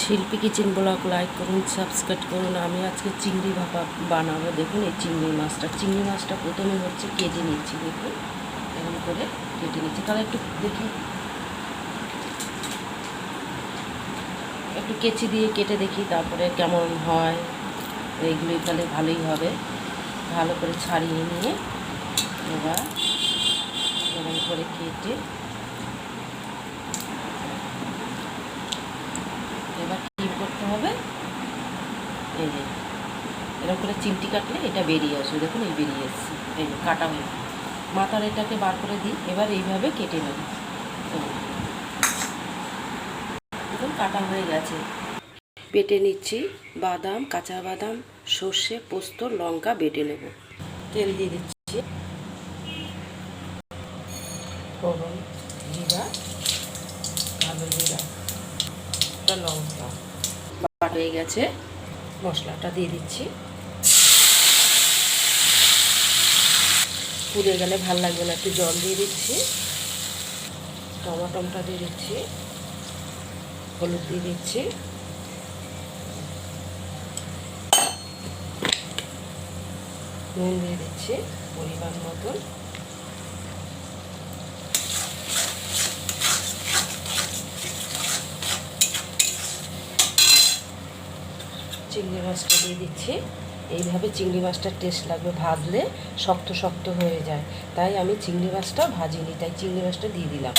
শিল্পী kitchen blog like করুন, subscribe করুন। আমি আজকে চিংড়ি ভাপা বানাবো। দেখুন এই চিংড়ি মাছটা প্রথমে হচ্ছে কেটে নিচ্ছি। দেখুন এরকম করে কেটে নিচ্ছি। তাহলে একটু দেখি, একটু কেচি দিয়ে কেটে দেখি তারপরে কেমন হয়। এইগুলোই তাহলে ভালোই হবে। ভালো করে ছাড়িয়ে নিয়ে এবার এরকম করে কেটে এবার কী করতে হবে, এই যে এরকম করে চিমটি কাটলে এটা বেরিয়ে আসবে। দেখুন এই বেরিয়ে এসছে, এই যে কাটা হয়ে মাথার এটাকে বার করে দিই। এবার এইভাবে কেটে নেব। দেখুন কাটা হয়ে গেছে। বেটে নিচ্ছি বাদাম, কাঁচা বাদাম, সর্ষে, পোস্ত, লঙ্কা বেটে নেব। তেল দিয়ে দিচ্ছি, ফোড়ন, জিরা, কালো জিরা, লঙ্কা বাটা হয়ে গেছে। মশলাটা দিয়ে দিচ্ছি। পুড়ে গেলে ভাল লাগবে না, একটু জল দিয়ে দিচ্ছি। টমাটমটা দিয়ে দিচ্ছি, হলুদ দিয়ে দিচ্ছি, নুন দিয়ে দিচ্ছি পরিমাণ মতন। চিংড়ি মাছটা দিয়ে দিচ্ছি। এইভাবে চিংড়ি মাছটার টেস্ট লাগবে, ভাজলে শক্ত শক্ত হয়ে যায়। তাই আমি চিংড়ি মাছটা ভাজিনি, তাই চিংড়ি মাছটা দিয়ে দিলাম।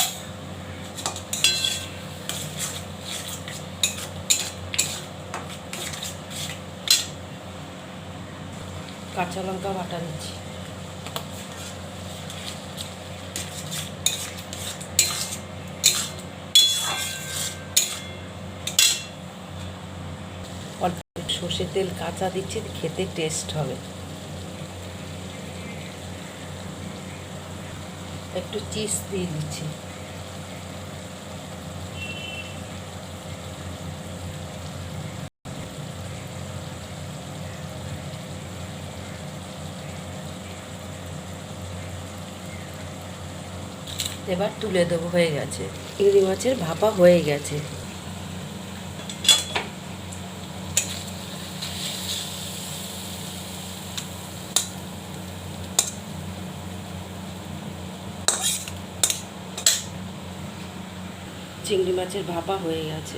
কাঁচা লঙ্কা বাটা দিচ্ছি। অল্প সর্ষের তেল কাঁচা দিচ্ছি, খেতে টেস্ট হবে। একটু চিজ দিয়ে দিচ্ছি। এবার তুলে দেবো। হয়ে গেছে, চিংড়ি মাছের ভাপা হয়ে গেছে। চিংড়ি মাছের ভাপা হয়ে গেছে।